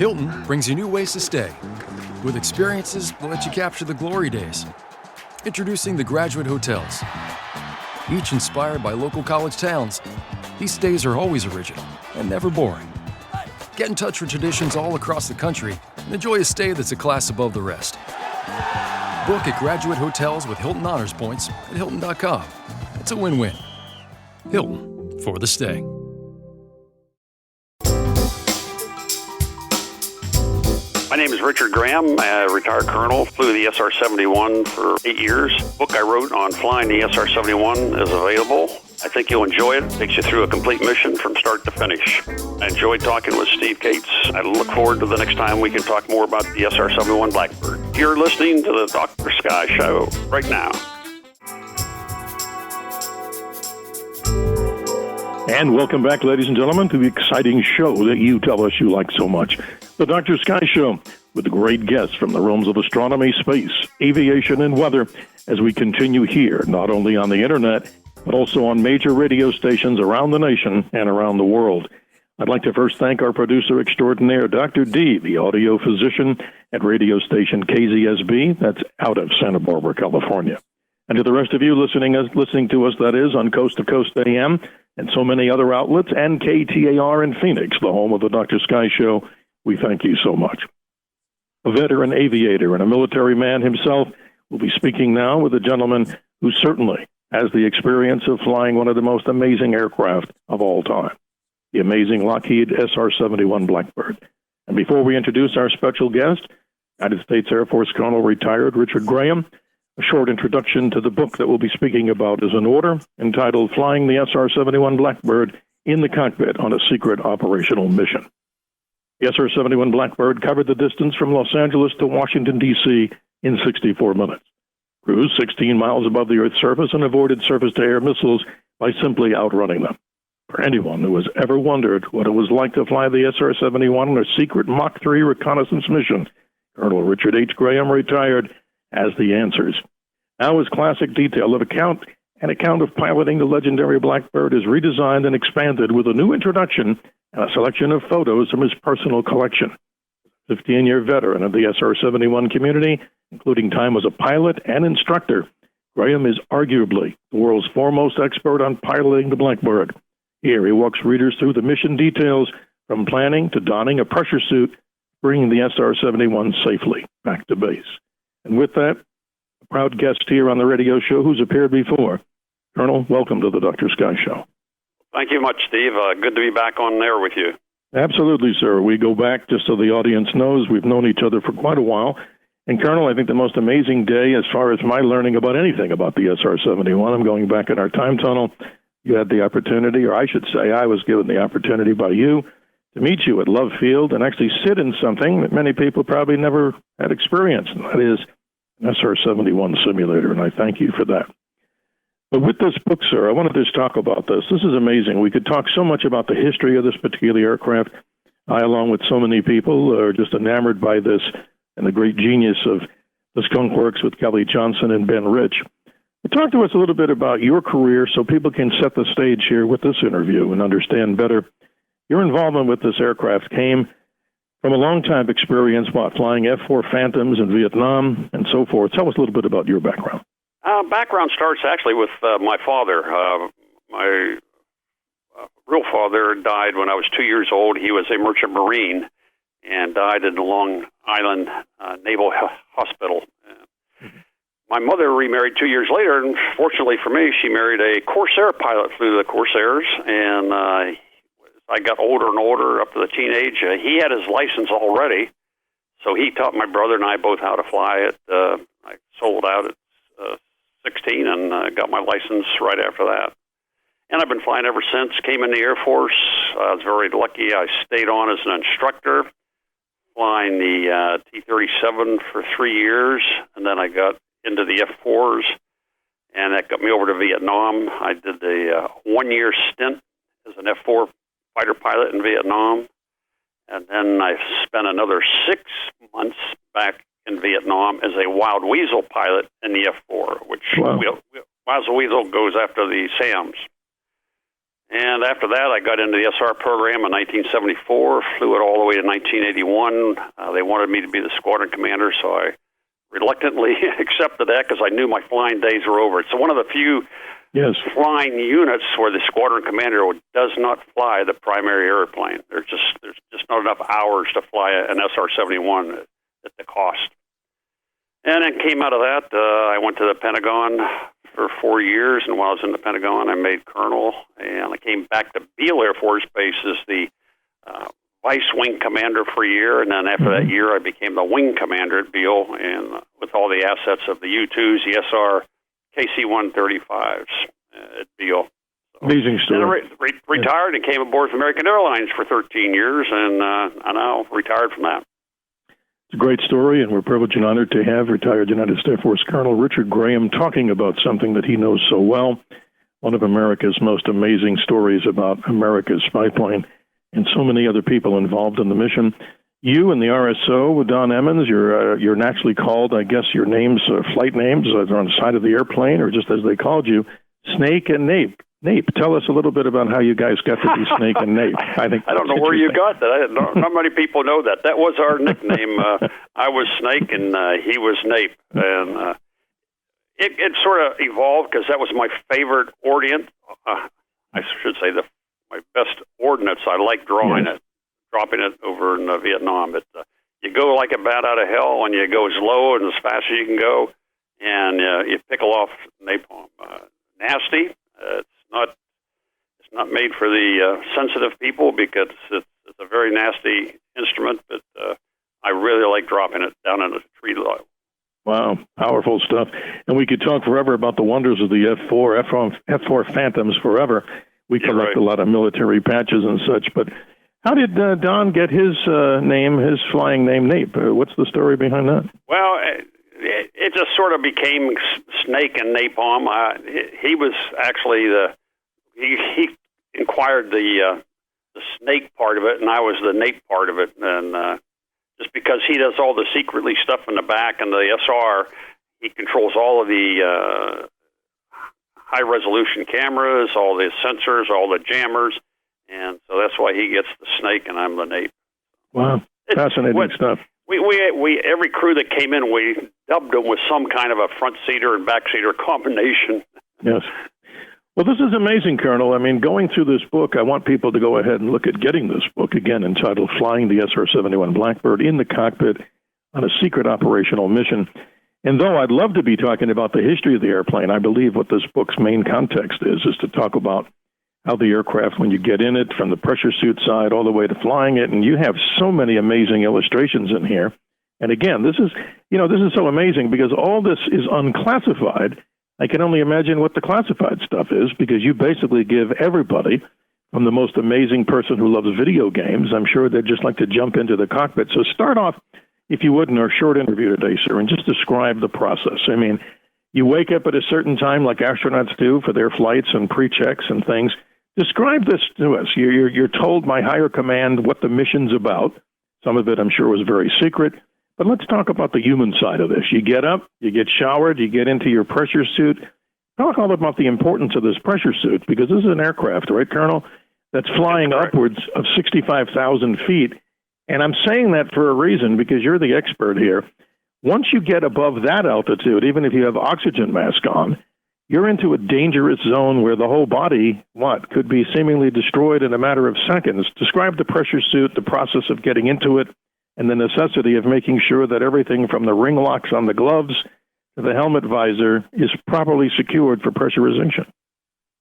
Hilton brings you new ways to stay, with experiences that let you capture the glory days. Introducing the Graduate Hotels. Each inspired by local college towns, these stays are always original and never boring. Get in touch with traditions all across the country and enjoy a stay that's a class above the rest. Book at Graduate Hotels with Hilton Honors Points at Hilton.com. It's a win-win. Hilton, for the stay. My name is Richard Graham, a retired colonel, flew the SR-71 for 8 years. The book I wrote on flying the SR-71 is available. I think you'll enjoy it. It takes you through a complete mission from start to finish. I enjoyed talking with Steve Cates. I look forward to the next time we can talk more about the SR-71 Blackbird. You're listening to the Dr. Sky Show right now. And welcome back, ladies and gentlemen, to the exciting show that you tell us you like so much. The Dr. Sky Show, with great guests from the realms of astronomy, space, aviation, and weather, as we continue here, not only on the internet, but also on major radio stations around the nation and around the world. I'd like to first thank our producer extraordinaire, Dr. D, the audio physician at radio station KZSB, that's out of Santa Barbara, California. And to the rest of you listening to us, that is, on Coast to Coast AM and so many other outlets, and KTAR in Phoenix, the home of the Dr. Sky Show, we thank you so much. A veteran aviator and a military man himself will be speaking now with a gentleman who certainly has the experience of flying one of the most amazing aircraft of all time, the amazing Lockheed SR-71 Blackbird. And before we introduce our special guest, United States Air Force Colonel Retired Richard Graham, a short introduction to the book that we'll be speaking about is in order, entitled Flying the SR-71 Blackbird in the Cockpit on a Secret Operational Mission. The SR-71 Blackbird covered the distance from Los Angeles to Washington, D.C. in 64 minutes, cruised 16 miles above the Earth's surface, and avoided surface-to-air missiles by simply outrunning them. For anyone who has ever wondered what it was like to fly the SR-71 on a secret Mach 3 reconnaissance mission, Colonel Richard H. Graham, retired, has the answers. Now his classic detail of account of piloting the legendary Blackbird is redesigned and expanded with a new introduction and a selection of photos from his personal collection. 15-year veteran of the SR-71 community, including time as a pilot and instructor, Graham is arguably the world's foremost expert on piloting the Blackbird. Here he walks readers through the mission details from planning to donning a pressure suit, bringing the SR-71 safely back to base. And with that, a proud guest here on the radio show who's appeared before. Colonel, welcome to the Dr. Sky Show. Thank you much, Steve. Good to be back on there with you. Absolutely, sir. We go back, just so the audience knows, we've known each other for quite a while. And Colonel, I think the most amazing day as far as my learning about anything about the SR-71, I'm going back in our time tunnel. You had the opportunity, or I should say I was given the opportunity by you to meet you at Love Field and actually sit in something that many people probably never had experienced, and that is an SR-71 simulator, and I thank you for that. But with this book, sir, I wanted to just talk about this. This is amazing. We could talk so much about the history of this particular aircraft. I, along with so many people, are just enamored by this and the great genius of the Skunk Works with Kelly Johnson and Ben Rich. But talk to us a little bit about your career so people can set the stage here with this interview and understand better. Your involvement with this aircraft came from a long-time experience, flying F-4 Phantoms in Vietnam and so forth. Tell us a little bit about your background. Background starts actually with my father. My real father died when I was 2 years old. He was a merchant marine and died in the Long Island Naval Hospital. My mother remarried 2 years later, and fortunately for me, she married a Corsair pilot, flew the Corsairs, and I got older and older up to the teenage. He had his license already, so he taught my brother and I both how to fly it. I sold out at 16 and got my license right after that. And I've been flying ever since. Came in the Air Force. I was very lucky. I stayed on as an instructor, flying the T-37 for 3 years, and then I got into the F-4s, and that got me over to Vietnam. I did a 1-year stint as an F-4 fighter pilot in Vietnam, and then I spent another 6 months back in Vietnam as a Wild Weasel pilot in the F-4, which Wild Weasel goes after the SAMs. And after that, I got into the SR program in 1974, flew it all the way to 1981. They wanted me to be the squadron commander, so I reluctantly accepted that because I knew my flying days were over. It's one of the few flying units where the squadron commander does not fly the primary airplane. There's just not enough hours to fly an SR-71 at the cost. And then came out of that, I went to the Pentagon for 4 years, and while I was in the Pentagon, I made colonel, and I came back to Beale Air Force Base as the vice wing commander for a year, and then after that year, I became the wing commander at Beale, and with all the assets of the U-2s, the SR KC-135s at Beale. So, amazing story. Then I retired and came aboard with American Airlines for 13 years, and I now retired from that. It's a great story, and we're privileged and honored to have retired United States Air Force Colonel Richard Graham talking about something that he knows so well, one of America's most amazing stories about America's spy plane, and so many other people involved in the mission. You and the RSO, Don Emmons, you're naturally called, I guess your names, flight names, are on the side of the airplane, or just as they called you, Snake and Nape. Nape, tell us a little bit about how you guys got to be Snake and Nape. I don't know where you got that. Not many people know that. That was our nickname. I was Snake and he was Nape. And it sort of evolved because that was my favorite ordnance. I should say my best ordnance. I like dropping it over in Vietnam. But you go like a bat out of hell, and you go as low and as fast as you can go, and you pickle off napalm. Nasty. It's not made for the sensitive people because it's a very nasty instrument, but I really like dropping it down in a tree level. Wow, powerful stuff. And we could talk forever about the wonders of the F-4 Phantoms forever. We collect a lot of military patches and such, but how did Don get his name, his flying name, Nape? What's the story behind that? Well, it just sort of became Snake and Napalm. He was actually he inquired the snake part of it, and I was the nape part of it. And just because he does all the secretly stuff in the back and the SR, he controls all of the high-resolution cameras, all the sensors, all the jammers, and so that's why he gets the snake and I'm the nape. Wow, fascinating stuff. We every crew that came in, we dubbed them with some kind of a front seater and back seater combination. Yes. Well, this is amazing, Colonel. I mean, going through this book, I want people to go ahead and look at getting this book, again, entitled Flying the SR-71 Blackbird in the Cockpit on a Secret Operational Mission. And though I'd love to be talking about the history of the airplane, I believe what this book's main context is to talk about how the aircraft, when you get in it, from the pressure suit side all the way to flying it, and you have so many amazing illustrations in here. And again, this is so amazing because all this is unclassified. I can only imagine what the classified stuff is because you basically give everybody, from the most amazing person who loves video games, I'm sure they'd just like to jump into the cockpit. So start off, if you would, in our short interview today, sir, and just describe the process. I mean, you wake up at a certain time like astronauts do for their flights and pre-checks and things. Describe this to us. You're told by higher command what the mission's about. Some of it, I'm sure, was very secret. But let's talk about the human side of this. You get up, you get showered, you get into your pressure suit. Talk all about the importance of this pressure suit, because this is an aircraft, right, Colonel, that's flying upwards of 65,000 feet. And I'm saying that for a reason, because you're the expert here. Once you get above that altitude, even if you have oxygen mask on, you're into a dangerous zone where the whole body, could be seemingly destroyed in a matter of seconds. Describe the pressure suit, the process of getting into it, and the necessity of making sure that everything from the ring locks on the gloves to the helmet visor is properly secured for pressurization.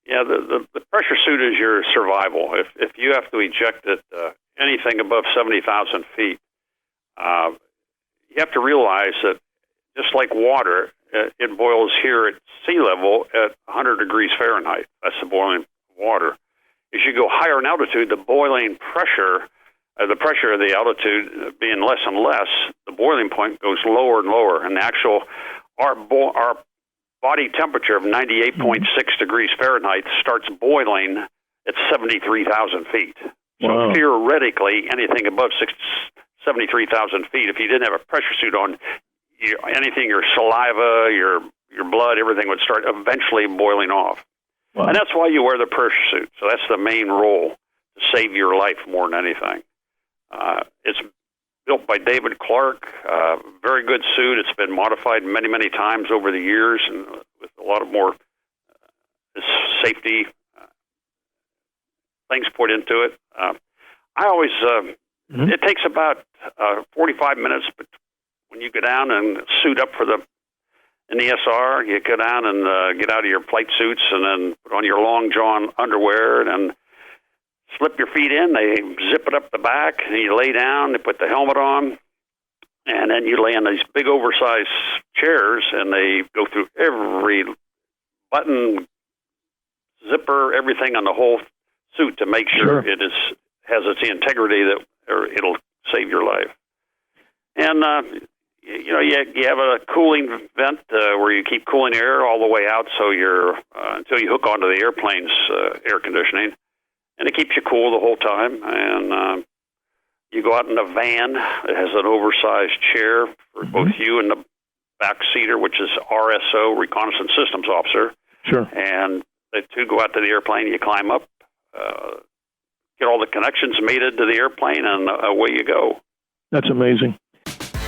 Yeah, the pressure suit is your survival. If you have to eject it anything above 70,000 feet, you have to realize that just like water, it boils here at sea level at 100 degrees Fahrenheit. That's the boiling water. As you go higher in altitude, the boiling pressure, the pressure of the altitude being less and less, the boiling point goes lower and lower. And our body temperature of 98.6 degrees Fahrenheit starts boiling at 73,000 feet. So theoretically, anything above 73,000 feet, if you didn't have a pressure suit on, anything, your saliva, your blood, everything would start eventually boiling off. Wow. And that's why you wear the parachute. So that's the main role, to save your life more than anything. It's built by David Clark, very good suit. It's been modified many, many times over the years, and with a lot of more safety things put into it. I always, it takes about 45 minutes, but when you go down and suit up in the SR, you go down and get out of your flight suits and then put on your long john underwear and then slip your feet in. They zip it up the back, and you lay down. They put the helmet on, and then you lay in these big oversized chairs, and they go through every button, zipper, everything on the whole suit to make sure it has its integrity, or it'll save your life. And you have a cooling vent where you keep cooling air all the way out, so you're until you hook onto the airplane's air conditioning, and it keeps you cool the whole time. And you go out in a van that has an oversized chair for both you and the back seater, which is RSO, Reconnaissance Systems Officer. Sure. And the two go out to the airplane. You climb up, get all the connections made into the airplane, and away you go. That's amazing.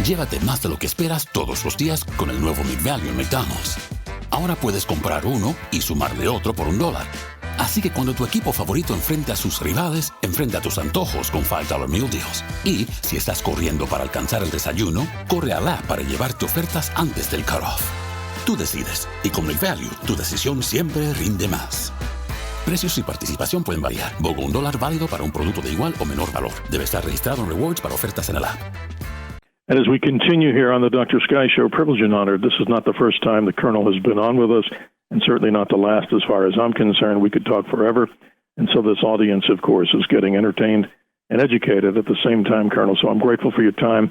Llévate más de lo que esperas todos los días con el nuevo McValue en McDonald's. Ahora puedes comprar uno y sumarle otro por $1. Así que cuando tu equipo favorito enfrenta a sus rivales, enfrenta tus antojos con $5 Meal Deals. Y si estás corriendo para alcanzar el desayuno, corre al app para llevarte ofertas antes del cutoff. Tú decides, y con McValue, tu decisión siempre rinde más. Precios y participación pueden variar. BOGO $1 válido para un producto de igual o menor valor. Debe estar registrado en Rewards para ofertas en el app. And as we continue here on the Dr. Sky Show, privileged and honored, this is not the first time the Colonel has been on with us, and certainly not the last as far as I'm concerned. We could talk forever. And so this audience, of course, is getting entertained and educated at the same time, Colonel. So I'm grateful for your time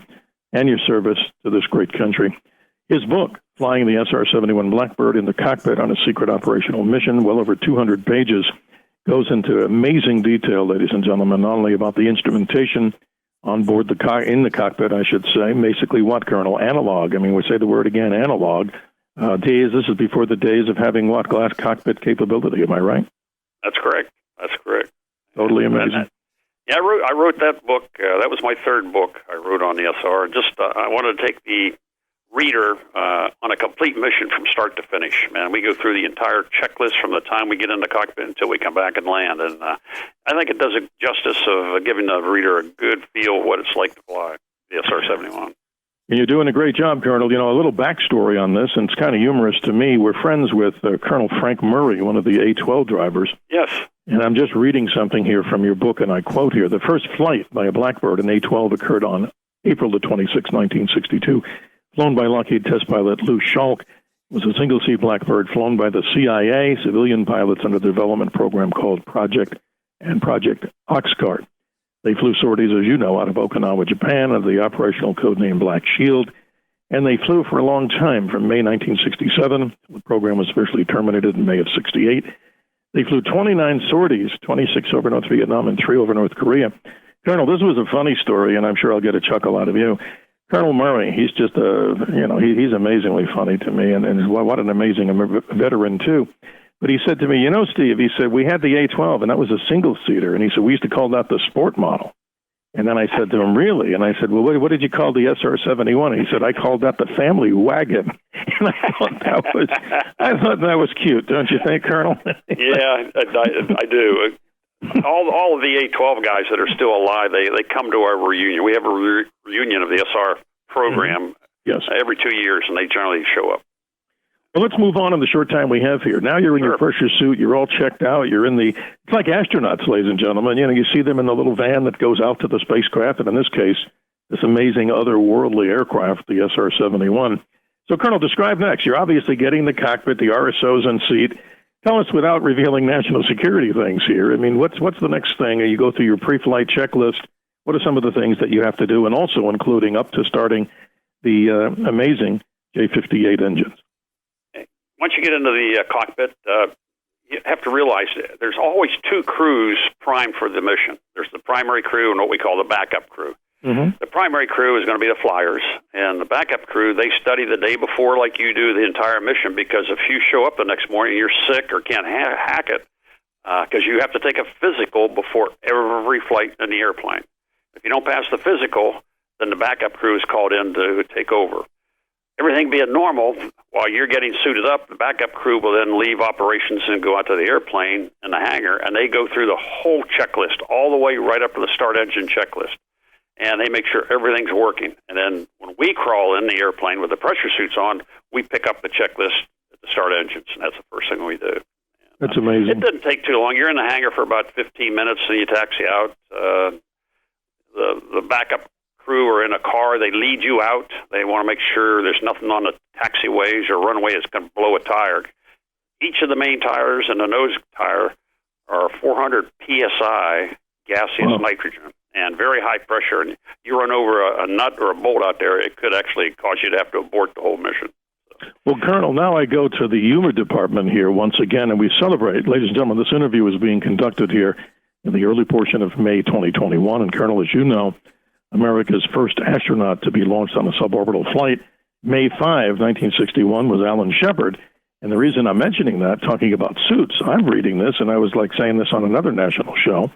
and your service to this great country. His book, Flying the SR-71 Blackbird in the Cockpit on a Secret Operational Mission, well over 200 pages, goes into amazing detail, ladies and gentlemen, not only about the instrumentation on board in the cockpit, I should say. Basically what, Colonel? Analog. I mean, we say the word again, analog. This is before the days of having what? Glass cockpit capability, am I right? That's correct. That's correct. Totally amazing. Yeah, I wrote that book. That was my third book I wrote on the SR. Just I wanted to take the reader on a complete mission from start to finish. Man, we go through the entire checklist from the time we get in the cockpit until we come back and land. And I think it does a justice of giving the reader a good feel of what it's like to fly the SR-71. And you're doing a great job, Colonel. You know, a little backstory on this, and it's kind of humorous to me. We're friends with Colonel Frank Murray, one of the A-12 drivers. Yes. And I'm just reading something here from your book, and I quote here, "The first flight by a Blackbird in A-12 occurred on April the 26th, 1962. Flown by Lockheed test pilot Lou Schalk. It was a single-seat Blackbird flown by the CIA, civilian pilots under the development program called Project Oxcart. They flew sorties, as you know, out of Okinawa, Japan, under the operational code name Black Shield, and they flew for a long time, from May 1967. The program was officially terminated in May of 68. They flew 29 sorties, 26 over North Vietnam and 3 over North Korea. Colonel, this was a funny story, and I'm sure I'll get a chuckle out of you. Colonel Murray, he's just he's amazingly funny to me, and what an amazing veteran, too. But he said to me, Steve, he said, we had the A-12, and that was a single-seater, and he said, we used to call that the sport model. And then I said to him, really? And I said, well, what did you call the SR-71? And he said, I called that the family wagon. And I thought that was cute, don't you think, Colonel? Yeah, I do. All of the A-12 guys that are still alive, they come to our reunion. We have a reunion of the SR program every 2 years, and they generally show up. Well, let's move on in the short time we have here. Now you're in your pressure suit. You're all checked out. You're in it's like astronauts, ladies and gentlemen. You see them in the little van that goes out to the spacecraft, and in this case, this amazing otherworldly aircraft, the SR-71. So, Colonel, describe next. You're obviously getting the cockpit, the RSO's on seat. Tell us, without revealing national security things here, I mean, what's the next thing? You go through your pre-flight checklist. What are some of the things that you have to do, and also including up to starting the amazing J-58 engines? Once you get into the cockpit, you have to realize there's always two crews primed for the mission. There's the primary crew and what we call the backup crew. The primary crew is going to be the flyers, and the backup crew, they study the day before like you do the entire mission, because if you show up the next morning and you're sick or can't hack it, because you have to take a physical before every flight in the airplane. If you don't pass the physical, then the backup crew is called in to take over. Everything being normal, while you're getting suited up, the backup crew will then leave operations and go out to the airplane in the hangar, and they go through the whole checklist, all the way right up to the start engine checklist. And they make sure everything's working. And then when we crawl in the airplane with the pressure suits on, we pick up the checklist at the start engines, and that's the first thing we do. That's amazing. It doesn't take too long. You're in the hangar for about 15 minutes, and you taxi out. The backup crew are in a car. They lead you out. They want to make sure there's nothing on the taxiways or runway that's going to blow a tire. Each of the main tires and the nose tire are 400 psi gaseous nitrogen and very high pressure. And you run over a nut or a bolt out there, it could actually cause you to have to abort the whole mission. Well, Colonel, now I go to the humor department here once again, and we celebrate. Ladies and gentlemen, this interview is being conducted here in the early portion of May 2021. And, Colonel, as you know, America's first astronaut to be launched on a suborbital flight, May 5, 1961, was Alan Shepard. And the reason I'm mentioning that, talking about suits, I'm reading this, and I was like saying this on another national show,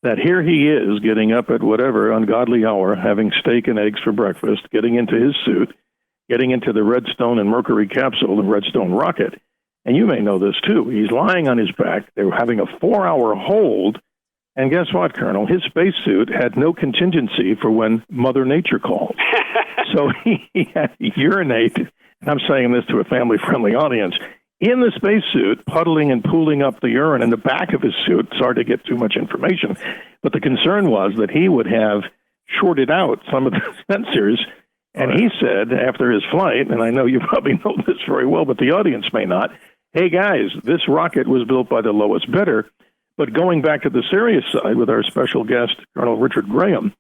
that here he is getting up at whatever ungodly hour, having steak and eggs for breakfast, getting into his suit, getting into the Redstone and Mercury capsule, the Redstone rocket. And you may know this, too. He's lying on his back. They were having a 4-hour hold. And guess what, Colonel? His spacesuit had no contingency for when Mother Nature called. So he had to urinate, and I'm saying this to a family-friendly audience, in the spacesuit, puddling and pooling up the urine in the back of his suit. Sorry to get too much information. But the concern was that he would have shorted out some of the sensors. And he said after his flight, and I know you probably know this very well, but the audience may not, hey, guys, this rocket was built by the lowest bidder. But going back to the serious side with our special guest, Col Richard Graham,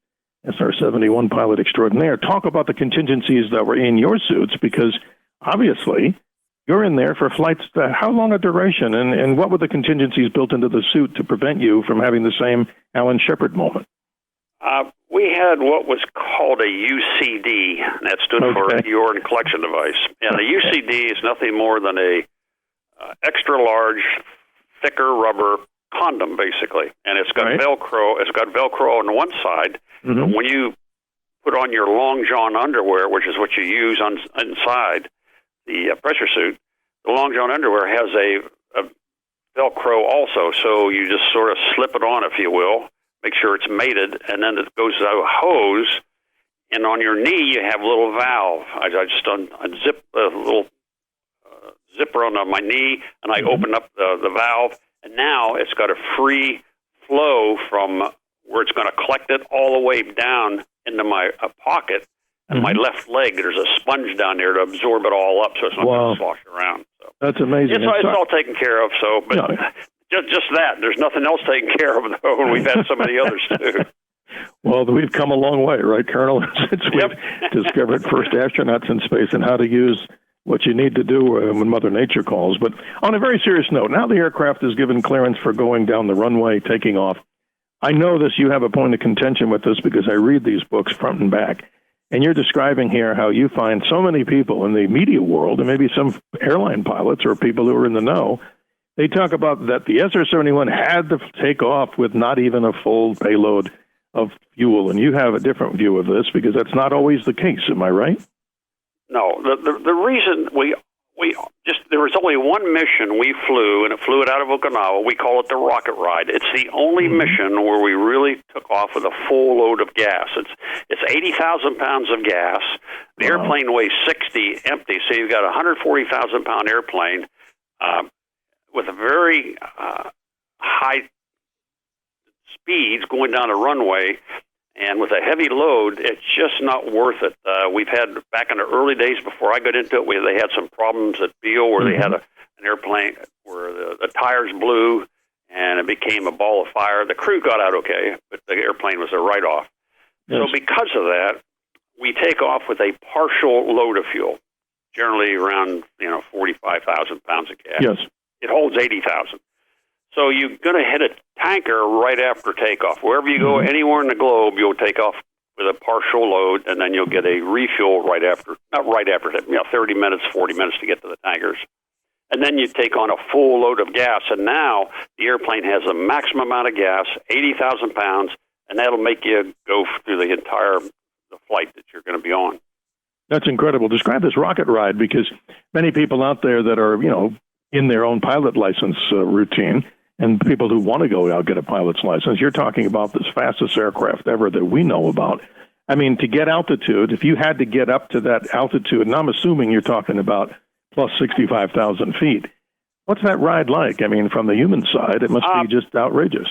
SR-71 pilot extraordinaire, talk about the contingencies that were in your suits, because obviously you're in there for flights. How long a duration, and what were the contingencies built into the suit to prevent you from having the same Alan Shepard moment? We had what was called a UCD, and that stood for urine collection device. And the UCD is nothing more than a extra large, thicker rubber condom, basically, and it's got Velcro. It's got Velcro on one side. Mm-hmm. When you put on your long john underwear, which is what you use inside the pressure suit, the long john underwear has a Velcro also. So you just sort of slip it on, if you will, make sure it's mated, and then it goes to a hose. And on your knee, you have a little valve. I just unzip a little zipper on my knee, and I open up the valve. And now it's got a free flow from where it's going to collect it all the way down into my pocket. And my left leg, there's a sponge down there to absorb it all up so it's not going to slosh around. So that's amazing. It's all taken care of. So, but just that. There's nothing else taken care of, though, and we've had so many others, too. Well, we've come a long way, right, Colonel, since we've discovered first astronauts in space and how to use what you need to do when Mother Nature calls. But on a very serious note, now the aircraft is given clearance for going down the runway, taking off. I know this, you have a point of contention with this because I read these books front and back, and you're describing here how you find so many people in the media world, and maybe some airline pilots or people who are in the know, they talk about that the SR-71 had to take off with not even a full payload of fuel, and you have a different view of this because that's not always the case, am I right? No, the reason there was only one mission we flew, and it flew it out of Okinawa. We call it the rocket ride. It's the only mission where we really took off with a full load of gas. It's 80,000 pounds of gas. The airplane weighs 60 empty, so you've got a 140,000 pound airplane with a very high speeds going down a runway. And with a heavy load, it's just not worth it. We've had, back in the early days before I got into it, they had some problems at Beale where they had an airplane where the tires blew and it became a ball of fire. The crew got out okay, but the airplane was a write-off. Yes. So because of that, we take off with a partial load of fuel, generally around 45,000 pounds of gas. Yes. It holds 80,000. So you're going to hit a tanker right after takeoff. Wherever you go, anywhere in the globe, you'll take off with a partial load, and then you'll get a refuel right after, not right after, 30 minutes, 40 minutes to get to the tankers. And then you take on a full load of gas, and now the airplane has a maximum amount of gas, 80,000 pounds, and that'll make you go through the entire flight that you're going to be on. That's incredible. Describe this rocket ride, because many people out there that are, in their own pilot license routine, and people who want to go out get a pilot's license, you're talking about this fastest aircraft ever that we know about. I mean, to get altitude, if you had to get up to that altitude, and I'm assuming you're talking about plus 65,000 feet, what's that ride like? I mean, from the human side, it must be just outrageous.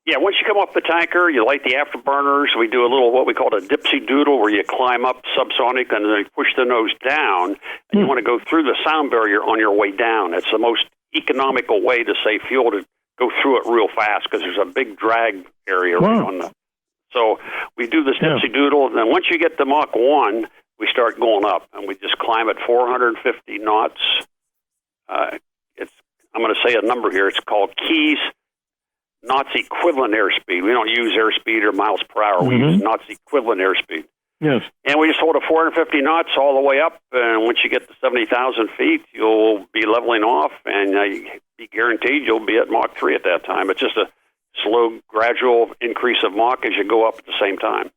Yeah, once you come off the tanker, you light the afterburners. We do a little what we call a dipsy doodle, where you climb up subsonic and then you push the nose down, and you want to go through the sound barrier on your way down. It's the most economical way to save fuel, to go through it real fast, because there's a big drag area right on the. So we do this dipsy doodle, and then once you get to Mach 1, we start going up, and we just climb at 450 knots. I'm going to say a number here. It's called Keys knots equivalent airspeed. We don't use airspeed or miles per hour. We use knots equivalent airspeed. Yes. And we just hold a 450 knots all the way up, and once you get to 70,000 feet, you'll be leveling off, and you be guaranteed you'll be at Mach 3 at that time. It's just a slow, gradual increase of Mach as you go up at the same time.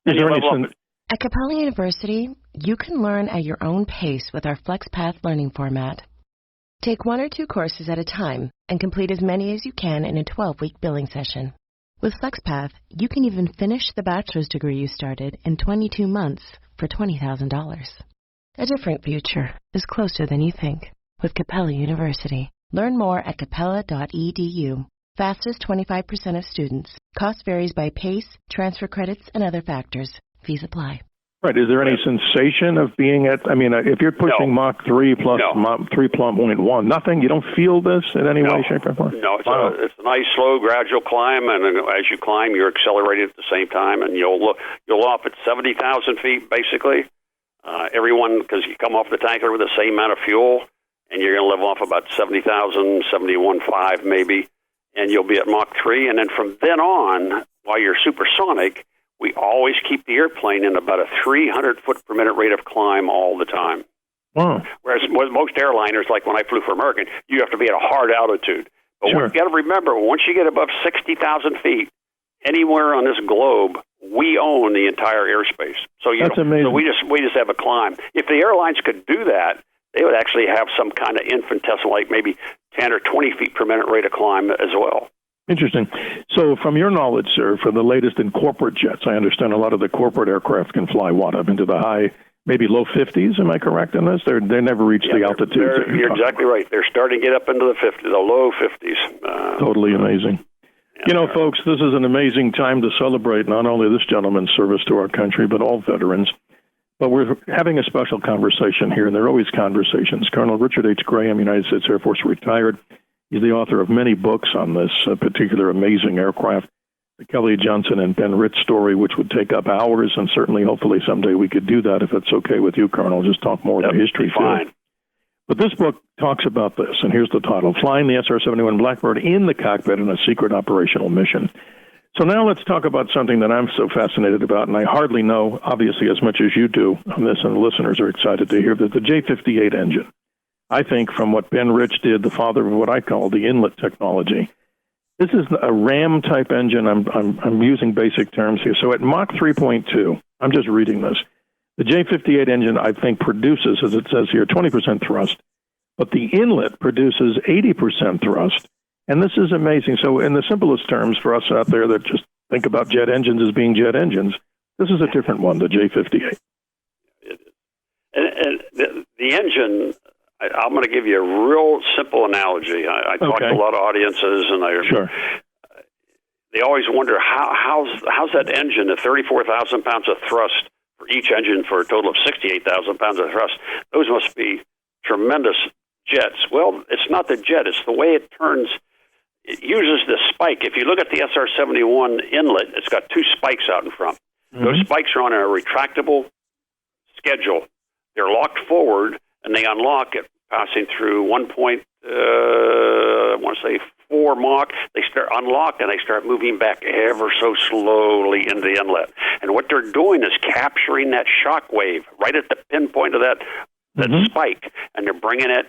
Is there any At Capella University, you can learn at your own pace with our FlexPath learning format. Take 1 or 2 courses at a time and complete as many as you can in a 12-week billing session. With FlexPath, you can even finish the bachelor's degree you started in 22 months for $20,000. A different future is closer than you think with Capella University. Learn more at capella.edu. Fastest 25% of students. Cost varies by pace, transfer credits, and other factors. Fees apply. Right. Is there any sensation of being at, if you're pushing Mach 3 plus Mach 3.1, nothing? You don't feel this in any way, shape, or form? No, it's a nice, slow, gradual climb, and as you climb, you're accelerating at the same time, and you'll off at 70,000 feet, basically. Everyone, because you come off the tanker with the same amount of fuel, and you're going to level off about 70,000, 71.5 maybe, and you'll be at Mach 3, and then from then on, while you're supersonic, we always keep the airplane in about a 300 foot per minute rate of climb all the time. Wow. Whereas with most airliners, like when I flew for American, you have to be at a hard altitude. But you've got to remember, once you get above 60,000 feet, anywhere on this globe, we own the entire airspace. So that's amazing. So we just have a climb. If the airlines could do that, they would actually have some kind of infinitesimal, like maybe 10 or 20 feet per minute rate of climb as well. Interesting. So from your knowledge, sir, for the latest in corporate jets, I understand a lot of the corporate aircraft can fly, up into the high, maybe low 50s, am I correct in this? They never reach the altitude. You're exactly right. They're starting to get up into the low 50s. Totally amazing. Folks, this is an amazing time to celebrate not only this gentleman's service to our country, but all veterans. But we're having a special conversation here, and there are always conversations. Colonel Richard H. Graham, United States Air Force retired. He's the author of many books on this particular amazing aircraft, the Kelly Johnson and Ben Ritz story, which would take up hours, and certainly, hopefully, someday we could do that if it's okay with you, Colonel. Just talk more of the history. Fine. But this book talks about this, and here's the title, Flying the SR-71 Blackbird in the Cockpit in a Secret Operational Mission. So now let's talk about something that I'm so fascinated about, and I hardly know, obviously, as much as you do on this, and the listeners are excited to hear, that the J-58 engine. I think from what Ben Rich did, the father of what I call the inlet technology, this is a RAM-type engine. I'm using basic terms here. So at Mach 3.2, I'm just reading this, the J-58 engine, I think, produces, as it says here, 20% thrust, but the inlet produces 80% thrust, and this is amazing. So in the simplest terms for us out there that just think about jet engines as being jet engines, this is a different one, the J-58. And the engine... I'm going to give you a real simple analogy. I talk to a lot of audiences, and they always wonder how's that engine at 34,000 pounds of thrust for each engine for a total of 68,000 pounds of thrust. Those must be tremendous jets. Well, it's not the jet. It's the way it turns. It uses the spike. If you look at the SR-71 inlet, it's got 2 spikes out in front. Mm-hmm. Those spikes are on a retractable schedule. They're locked forward, and they unlock it, passing through 1.4 F4 Mach, they start unlock and they start moving back ever so slowly into the inlet. And what they're doing is capturing that shock wave right at the pinpoint of that spike, and they're bringing that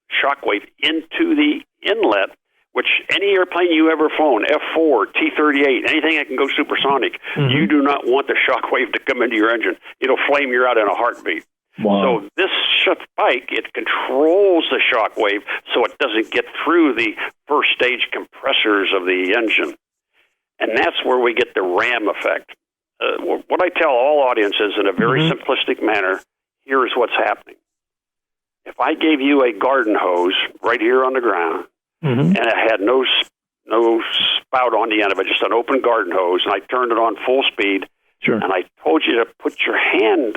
shock wave into the inlet, which any airplane you ever flown, F4, T-38, anything that can go supersonic, you do not want the shock wave to come into your engine. It'll flame you out in a heartbeat. Wow. So this spike, it controls the shock wave so it doesn't get through the first stage compressors of the engine. And that's where we get the ram effect. What I tell all audiences in a very simplistic manner, here's what's happening. If I gave you a garden hose right here on the ground, and it had no spout on the end of it, just an open garden hose, and I turned it on full speed, and I told you to put your hand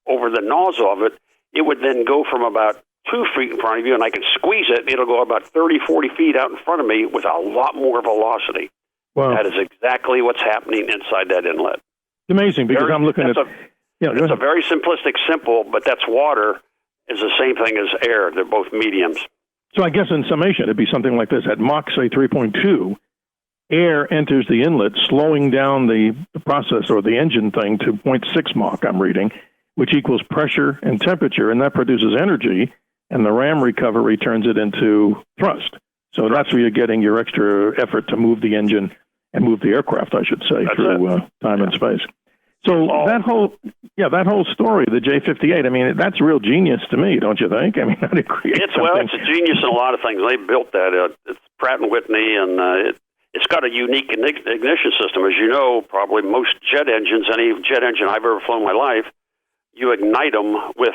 over the nozzle of it, it would then go from about 2 feet in front of you, and I can squeeze it, and it'll go about 30, 40 feet out in front of me with a lot more velocity. Wow. That is exactly what's happening inside that inlet. It's amazing, because I'm looking at... It's a very simplistic, simple, but that's water is the same thing as air. They're both mediums. So I guess in summation, it'd be something like this. At Mach, say, 3.2, air enters the inlet, slowing down the process or the engine thing to 0.6 Mach, I'm reading, which equals pressure and temperature, and that produces energy, and the ram recovery turns it into thrust. So that's where you're getting your extra effort to move the engine and move the aircraft, I should say, through time and space. So that whole story, the J-58, I mean, that's real genius to me, don't you think? I mean, how to create something. Well, it's a genius in a lot of things. They built that. It's Pratt & Whitney, and it's got a unique ignition system. As you know, probably most jet engines, any jet engine I've ever flown in my life, you ignite them with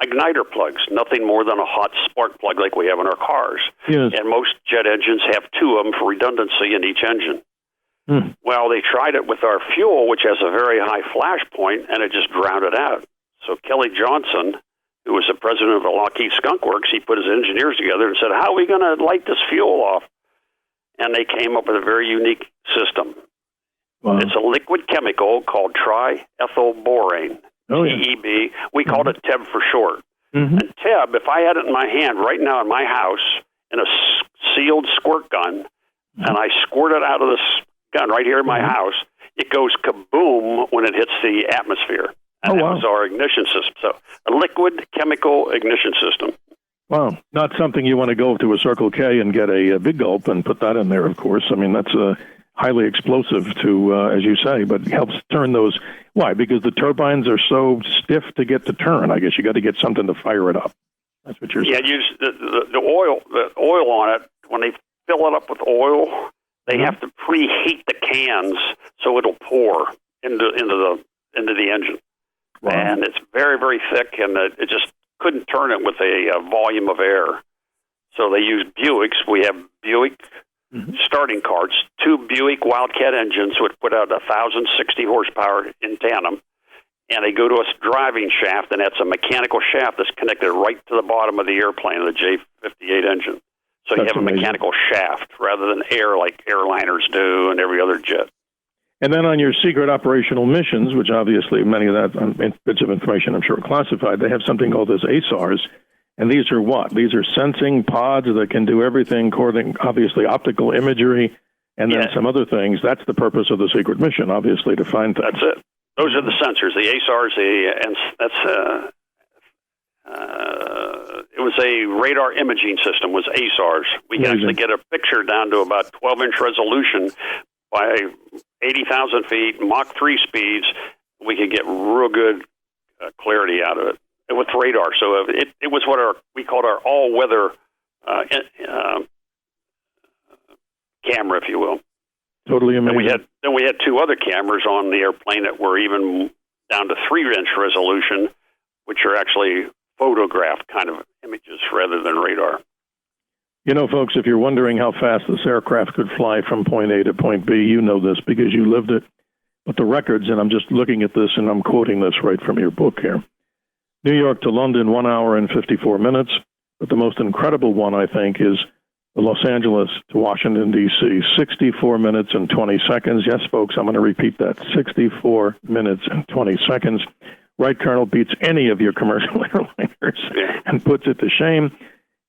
igniter plugs, nothing more than a hot spark plug like we have in our cars. Yes. And most jet engines have 2 of them for redundancy in each engine. Well, they tried it with our fuel, which has a very high flash point, and it just drowned it out. So Kelly Johnson, who was the president of the Lockheed Skunk Works, he put his engineers together and said, how are we going to light this fuel off? And they came up with a very unique system. Wow. It's a liquid chemical called triethylborane, TEB. We called it TEB for short. And TEB, if I had it in my hand right now in my house in a sealed squirt gun, and I squirt it out of this gun right here in my house, it goes kaboom when it hits the atmosphere. And that was our ignition system. So a liquid chemical ignition system. Wow. Not something you want to go to a Circle K and get a big gulp and put that in there, of course. I mean, that's highly explosive to, as you say, but helps turn those. Why? Because the turbines are so stiff to get to turn. I guess you got to get something to fire it up. That's what you're saying. Yeah, use the oil on it. When they fill it up with oil, they have to preheat the cans so it'll pour into the engine. Wow. And it's very, very thick, and it just couldn't turn it with a volume of air. So they use Buicks. We have Buick starting carts, 2 Buick Wildcat engines, which put out 1,060 horsepower in tandem. And they go to a driving shaft, and that's a mechanical shaft that's connected right to the bottom of the airplane, of the J-58 engine. So you have a mechanical shaft rather than air like airliners do and every other jet. And then on your secret operational missions, which obviously many of that bits of information I'm sure are classified, they have something called as ASARs. And these are what? These are sensing pods that can do everything, obviously optical imagery, and then some other things. That's the purpose of the secret mission, obviously, to find things. That's it. Those are the sensors, the ASARs, it was a radar imaging system, was ASARs. We can actually get a picture down to about 12-inch resolution by 80,000 feet, Mach 3 speeds. We could get real good clarity out of it with radar. So it was what we called our all-weather camera, if you will. Totally amazing. Then we had 2 other cameras on the airplane that were even down to 3-inch resolution, which are actually photographed kind of images rather than radar. You know, folks, if you're wondering how fast this aircraft could fly from point A to point B, you know this because you lived it. But the records, and I'm just looking at this, and I'm quoting this right from your book here. New York to London, 1 hour and 54 minutes. But the most incredible one, I think, is Los Angeles to Washington, D.C., 64 minutes and 20 seconds. Yes, folks, I'm going to repeat that, 64 minutes and 20 seconds. Right, Colonel, beats any of your commercial airliners and puts it to shame.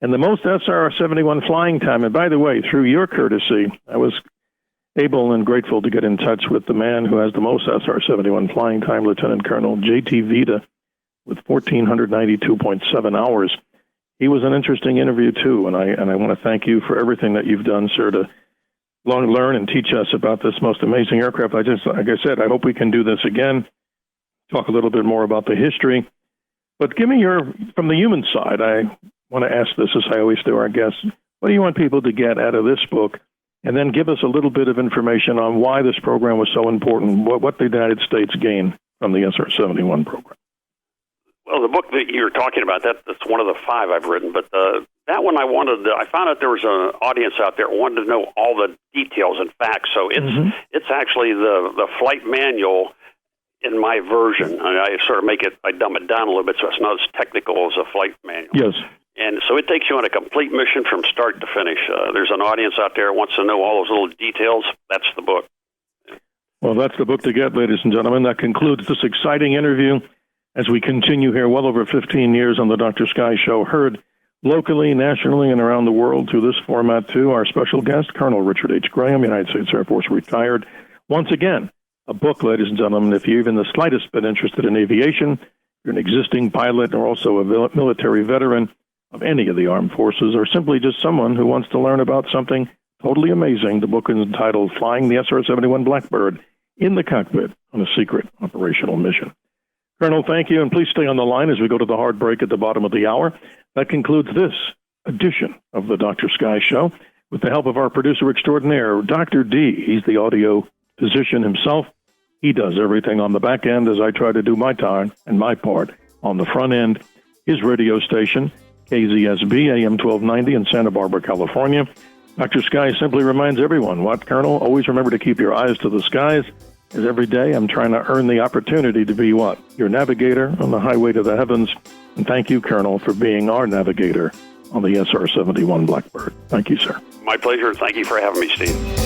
and the most SR-71 flying time. And by the way, through your courtesy, I was able and grateful to get in touch with the man who has the most SR-71 flying time, Lieutenant Colonel J.T. Vita, with 1,492.7 hours. He was an interesting interview, too, and I want to thank you for everything that you've done, sir, to learn and teach us about this most amazing aircraft. Like I said, I hope we can do this again, talk a little bit more about the history. But give me from the human side, I want to ask this, as I always do our guests, what do you want people to get out of this book? And then give us a little bit of information on why this program was so important, what the United States gained from the SR-71 program. Well, the book that you're talking about, that's one of the 5 I've written, but that one I found out there was an audience out there who wanted to know all the details and facts, so it's actually the flight manual in my version. I sort of I dumb it down a little bit so it's not as technical as a flight manual. Yes. And so it takes you on a complete mission from start to finish. There's an audience out there who wants to know all those little details. That's the book. Well, that's the book to get, ladies and gentlemen. That concludes this exciting interview as we continue here well over 15 years on the Dr. Sky Show, heard locally, nationally, and around the world through this format, too. Our special guest, Colonel Richard H. Graham, United States Air Force retired. Once again, a book, ladies and gentlemen, if you're even the slightest bit interested in aviation, you're an existing pilot or also a military veteran of any of the armed forces, or simply just someone who wants to learn about something totally amazing. The book is entitled Flying the SR-71 Blackbird in the Cockpit on a Secret Operational Mission. Colonel, thank you, and please stay on the line as we go to the hard break at the bottom of the hour. That concludes this edition of the Dr. Sky Show. With the help of our producer extraordinaire, Dr. D. He's the audio physician himself. He does everything on the back end as I try to do my time and my part on the front end. His radio station, KZSB, AM 1290 in Santa Barbara, California. Dr. Sky simply reminds everyone, what, Colonel? Always remember to keep your eyes to the skies, as every day I'm trying to earn the opportunity to be what? Your navigator on the highway to the heavens. And thank you, Colonel, for being our navigator on the SR-71 Blackbird. Thank you, sir. My pleasure. Thank you for having me, Steve.